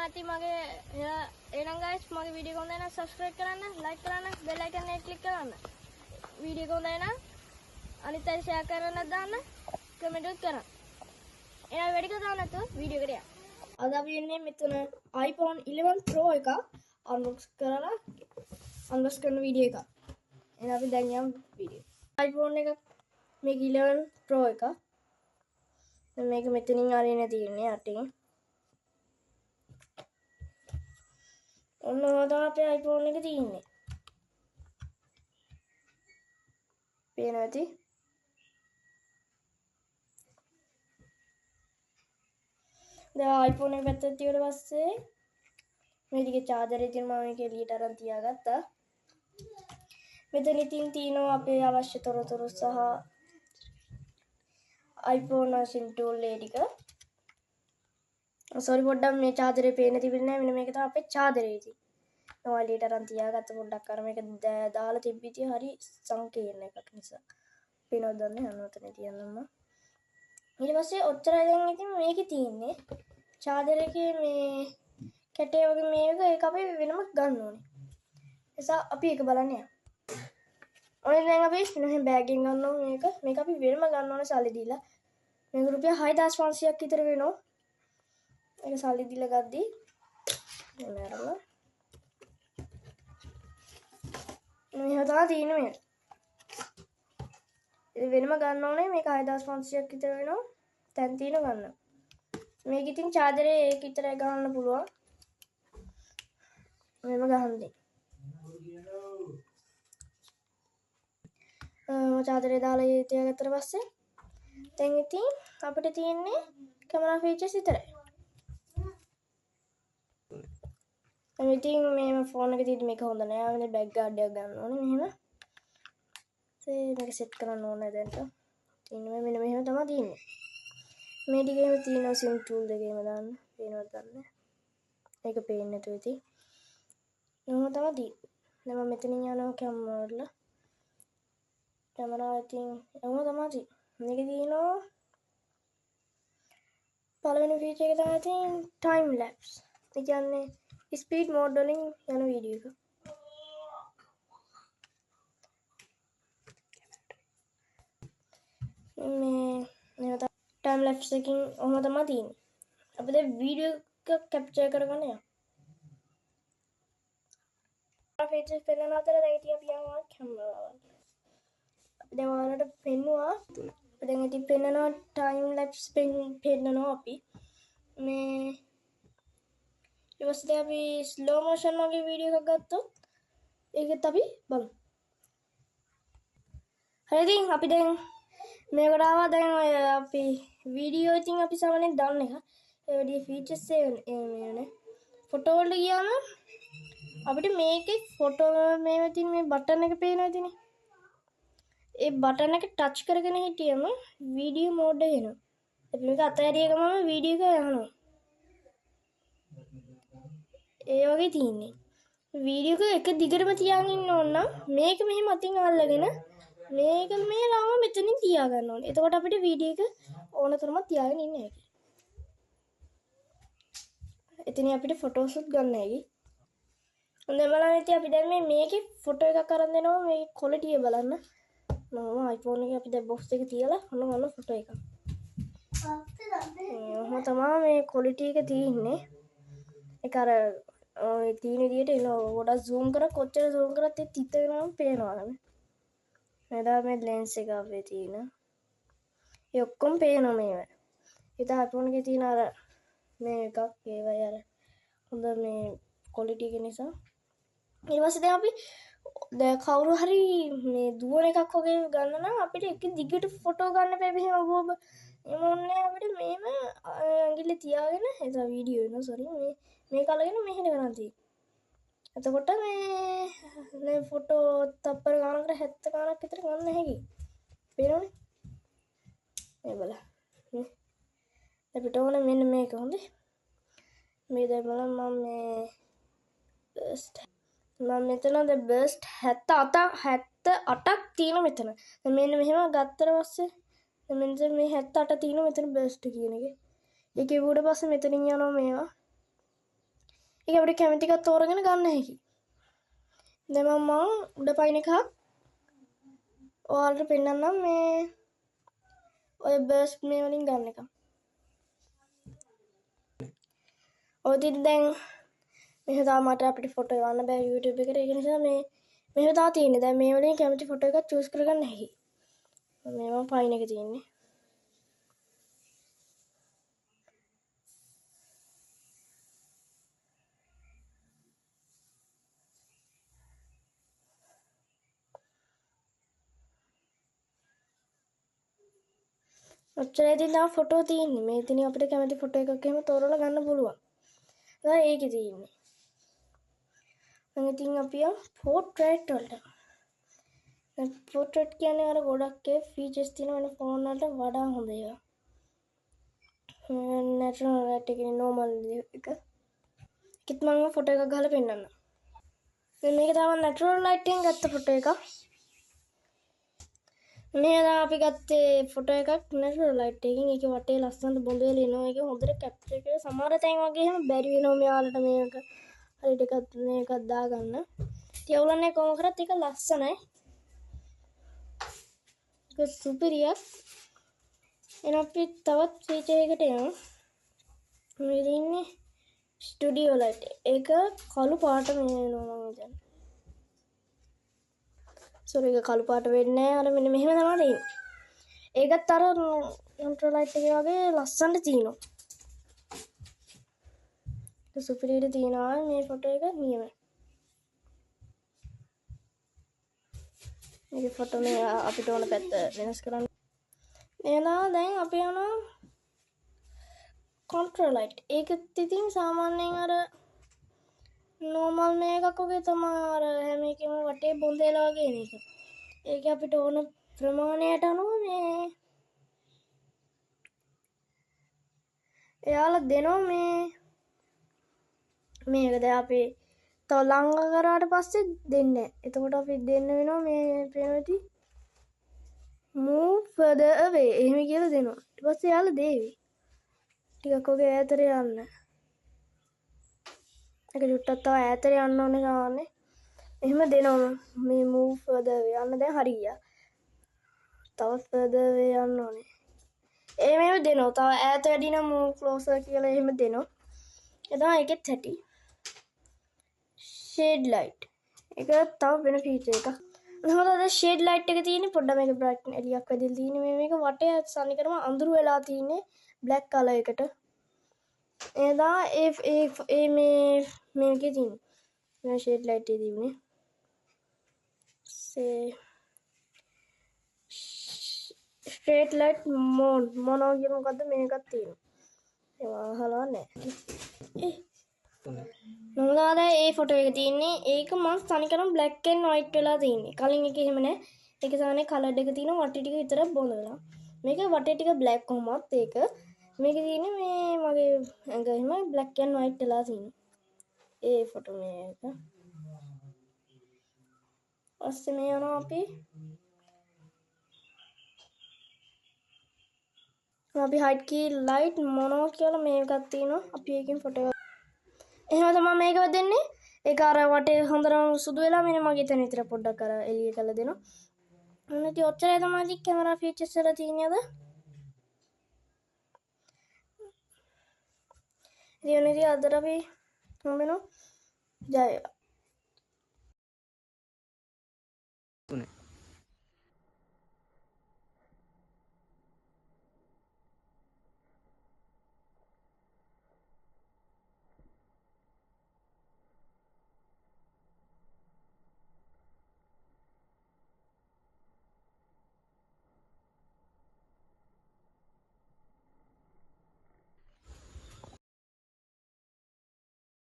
ඇති මගේ එහෙනම් guys මගේ වීඩියෝ එක හොඳයි නම් subscribe කරන්න, like කරන්න, bell icon එක click කරන්න. වීඩියෝ එක හොඳයි නම් අනිත් අය share කරන්න දාන්න, comment එකක් කරන්න. එහෙනම් වැඩි කතාවක් නැතුව වීඩියෝ එකට යන්න. අද අපි ඉන්නේ මෙතන iPhone 11 Pro එක unbox කරන වීඩියෝ එක. එහෙනම් අපි දැන් යමු වීඩියෝ. iPhone එක මේක 11 Pro එක. මේක මෙතනින් අරින්න තියෙන්නේ අටින්. ඔන්න ඔතන අපේ iPhone එක තියෙන්නේ. පේනවා ඇති. දැන් iPhone එක පැත්තට තියුවට පස්සේ මේ දිගේ charger එක තියෙන මම මේක එළියට අරන් තියාගත්තා. මෙතන ඉතින් තියෙනවා අපේ අවශ්‍ය තොරතුරු සහ iPhone SIM tool එක ටික. සෝරි පොඩ්ඩක් මේ charger එක පේන්න තිබෙන්නේ නැහැ. මෙන්න මේක තමයි අපේ charger එක ඉතින්. මම එළියට අරන් තියාගත්ත පොඩ්ඩක් අර මේක දාලා තිබ්බිතිය හරි සංකීර්ණ එකක් නිසා. පේනවද දන්නේ නැහැ අතන තියන්නම. ඊට පස්සේ ඔච්චරයි දැන් ඉතින් මේකේ තියෙන්නේ. charger එකේ මේ කැටේ වගේ මේක ඒක අපි වෙනම ගන්න ඕනේ. නිසා අපි ඒක බලන්න යමු. ඔය දැන් අපි මෙන්න බෑග් එකෙන් ගන්නවා මේක. මේක අපි වෙනම ගන්න ඕනේ සල්ලි දීලා. මේක රුපියල් 6500ක් විතර වෙනවා. ඒක සල්ලි දීලා ගද්දි මෙන්න අරලා මෙහෙම තමයි තියෙන්නේ මේක. ඒ වෙනම ගන්න ඕනේ මේක 6500ක් විතර වෙනවා. දැන් තියෙන ගන්න. මේක ඉතින් charger එක විතරයි ගන්න පුළුවන්. මෙහෙම ගහන්නේ. charger එක දාලා තියාගත්තට පස්සේ දැන් ඉතින් අපිට තියෙන්නේ camera features විතරයි. ඉතින් මේ ෆෝන් එකේ තියෙන මේක හොඳ නෑ. මේ බෑග් ගාඩ් එකක් ගන්න ඕනේ මෙහෙම. මේක සෙට් කරන්න ඕනේ දැන්ට. තියෙන්නේ මෙන්න මෙහෙම තමයි තියෙන්නේ. මේ ටිකේම තියෙනවා SIM tool දෙකේම දාන්න. පේනවද දන්නේ. ඒක පේන්නේ නැතුව ඉතින්. එහෙම තමයි තියෙන්නේ. දැන් මම මෙතනින් යනවා කැමරා වල. කැමරා ඉතින් එහෙම තමයි තියෙන්නේ. මේකේ තියෙනවා පළවෙනි ෆීචර් එක තමයි තියෙන්නේ time lapse. ඒ කියන්නේ ස්පීඩ් මෝඩ් වලින් යන වීඩියෝ එක. මේ time lapse එකකින් ඔහොම තමයි තියෙන්නේ. අපි දැන් වීඩියෝ එක කැප්චර් කරගන්න යනවා. ෆීචර්ස් පෙන්වන අතර දැන් ඉතින් අපි යනවා කැමරාවල්. දැන් ඔයාලට පෙන්නුවා. දැන් ඉතින් පෙන්වනවා time lapse පෙන්වනවා අපි. මේ ඊපස්සේ අපි ස්ලෝ මොෂන් වගේ වීඩියෝ එකක් ගත්තොත් ඒකත් අපි බලමු. හරි ඉතින් අපි දැන් මේකට ආවා. දැන් ඔය අපි වීඩියෝ ඉතින් අපි සාමාන්‍යයෙන් දාන්න එක. ඒ වැඩි ෆීචර්ස් එන්නේ ෆොටෝ වලට ගියාම අපිට මේකේ ෆොටෝ මේව තියෙන මේ බටන් එක පේනවා ඉතින්. ඒ බටන් එක ටච් කරගෙන හිටියම වීඩියෝ මෝඩ් එක එනවා. අපි මේක අතහැරිය ගමන් වීඩියෝ එක යනවා. ඒ වගේ තියෙන්නේ. වීඩියෝ එක දිගටම තියාගෙන ඉන්න ඕන නම් මේක මෙහෙම අතින් අල්ලගෙන මේක මේ ළම මෙතනින් තියාගන්න ඕනේ. එතකොට අපිට වීඩියෝ එක ඕන තරම තියාගෙන ඉන්න හැකියි. එතන අපිට ෆොටෝස් උත් ගන්න හැකියි. හොඳයි බලන්න ඉතින් අපි දැන් මේකේ ෆොටෝ එකක් අරන් දෙනවා. මේ ක්වොලිටි එක බලන්න. මම iPhone එකේ අපි දැන් බොක්ස් එක තියලා ඔන්න ෆොටෝ එකක්. ඔහොම තමයි මේ ක්වොලිටි එක තියෙන්නේ. ඒක අර ඔය තියෙන විදිහට එන ගොඩක් zoom කරා කොච්චර zoom කරත් ඒ තිත වෙනවම පේනවා නේද? මෙදා මේ lens එක අපේ තියෙන. ඒ ඔක්කොම පේනවා මේවා. ඉතින් iPhone එකේ තියෙන අර මේ එකක් ඒවයි අර හොඳ මේ ක්වොලිටි එක නිසා. ඊට පස්සේ දැන් අපි දැන් කවුරු හරි මේ දුවන එකක් වගේ ගන්න නම් අපිට එක දිගට ෆොටෝ ගන්න බෑ මෙහෙම ඔබ එහෙම ඕනේ අපිට මේම ඇඟිල්ල තියාගෙන ඒක වීඩියෝ වෙනවා සෝරි මේක අල්ලගෙන මෙහෙට ගන්න තියෙන්නේ. එතකොට මේ ෆොටෝ තප්පර ගානකට 70 ගානක් විතර ගන්න හැකියි. පේනවනේ? මේ බලන්න. අපිට ඕනේ මෙන්න මේක හොඳේ. මේ දැන් බලන්න මම මේ බර්ස්ට් මම මෙතන ද බර්ස්ට් 78ක් තියෙන මෙතන. දැන් මෙන්න මෙහෙම ගත්තට පස්සේ මෙන්න මේ 78 තියෙන මෙතන බර්ස්ට් කියන එකේ. ඒක ඉවුවට පස්සේ මෙතනින් යනවා මේවා. ඒක අපිට කැමති එකක් තෝරගෙන ගන්න හැකි. දැන් මම උඩ පයින් එකක් ඔයාලට පෙන්නන්නම් මේ ඔය බර්ස් මේ වලින් ගන්න එක. ඔයදින් දැන් මෙහෙ තාම මට අපිට ෆොටෝ එවන්න බෑ YouTube එකට. ඒක නිසා මෙහෙ තා තියෙන්නේ. දැන් මේ වලින් කැමති ෆොටෝ එකක් චූස් කරගන්න හැකි. මේවා පයින් එක තියෙන්නේ. ඔච්චරයි ඉතින් තාම ෆොටෝ තියෙන්නේ. මේ ඉතින් අපිට කැමති ෆොටෝ එකක් එහෙම තෝරලා ගන්න පුළුවන්. දැන් ඒකේ තියෙන්නේ. දැන් ඉතින් අපි පෝට්‍රේට් වලට. දැන් පෝට්‍රේට් කියන්නේ අර ගොඩක් ඒ ෆීචර්ස් තියෙන වෙන ෆෝන් වලට වඩා හොඳ ඒවා. නැචරල් ලයිට් එකේ නෝමල් එක. කිත් මම ෆොටෝ එකක් ගහලා පෙන්නන්න. දැන් මේක තමයි නැචරල් ලයිට් එකෙන් ගත්ත ෆොටෝ එකක්. මේ දැන් අපි ගත්තේ ෆොටෝ එකක් නැචරල් ලයිට් එකකින්. ඒකේ වටේ ලස්සනට බොඳ වෙලා එනවා. ඒක හොඳට කැප්චර් කරලා සමහර තැන් වගේ එහෙම බැරි වෙනවා මෙයාලට මේක හරියට මේකක් දාගන්න. තියවලන්නේ කොහොම කරත් ඒක ලස්සනයි. ඒක සුපිරියක්. එන අපි තවත් ෆීචර් එකකට යමු. මේ ඉන්නේ ස්ටුඩියෝ ලයිට්. ඒක කළු පාට මේ වෙනවා මම දැන්. සෝරි ඒක කළු පාට වෙන්නේ නැහැ. අර මෙන්න මෙහෙම තමයි තියෙන්නේ. ඒකත් අර කන්ට්‍රෝල් ලයිට් එකේ වගේ ලස්සනට තියෙනවා. ඒක සුපිරියට තියෙනවා මේ ෆොටෝ එක නියමයි. මේක ෆොටෝ මේ අපිට ඕන පැත්ත වෙනස් කරන්න. එනවා දැන් අපි යනවා කන්ට්‍රෝල් ලයිට්. ඒකත් ඉතින් සාමාන්‍යයෙන් අර නෝමල් මේකක් වගේ තමයි අර හැම එකම වටේ බොඳේලා වගේ එන එක. ඒක අපිට ඕන ප්‍රමාණයට අනුව මේ එයාලා දෙනවා මේක දැන් අපි තව ළඟ කරාට පස්සේ දෙන්නේ නැහැ. එතකොට අපි දෙන්න වෙනවා මේ ප්‍රේමති move further away එහෙම කියලා දෙනවා. ඊට පස්සේ එයාලා දේවි. ටිකක් ඔගේ ඈතට යන්න. ඒක චුට්ටක් තව ඈතට යන්න ඕනේ ගානේ. එහෙම දෙනවා මේ move further away යන්න දැන් හරි ගියා. තව further away යන්න ඕනේ. එහෙම දෙනවා. තව ඈත වැඩි නම් move closer කියලා එහෙම දෙනවා. ඒ තමයි ඒකෙත් ඇති. shade light. ඒක තව වෙන ෆීචර් එකක්. මොකද අද shade light එක තියෙන්නේ පොඩ්ඩක් මේක bright එළියක් වැදිලා තියෙන්නේ මේක වටේ සනිකරම අඳුරු වෙලා තියෙන්නේ black color එකට. එදා ඒ මේකේ තියෙන්නේ. මේ shade light එකේ තිබුණේ. straight light mode මොනවා කියන මොකද්ද මේකක් තියෙනවා. ඒවා අහලා නැහැ. නෝදාද ඒ ෆොටෝ එක තියෙන්නේ. ඒක මම තනිකරම black and white වෙලා තියෙන්නේ. කලින් එක එහෙම නැහැ. ඒක සාමාන්‍ය colored එක තියෙනවා වටේ ටික විතරක් බොඳ වෙලා. මේක වටේ ටික black කොහොමත් ඒක මේකේ තියෙන්නේ මේ මගේ ඇඟ එහෙම black and white වෙලා තියෙන්නේ. ඒ ෆොටෝ මේක. ඔස්සේ මේ යනවා අපි hide key light මොනවා කියලා මේකක් තියෙනවා. අපි ඒකෙන් ෆොටෝ එක එහෙම තමයි මේක දෙන්නේ. ඒක අර වටේ හොඳටම සුදු වෙලා මෙන්න මගේ තැන විතර පොඩ්ඩක් අර එළිය කරලා දෙනවා. මොන ඉතින් ඔච්චරයි තමයි ඉතින් කැමරා ෆීචර්ස් වල තියෙන්නේ අද. ඉතින් අදට අපි හම්බෙනවා. ජය වේවා.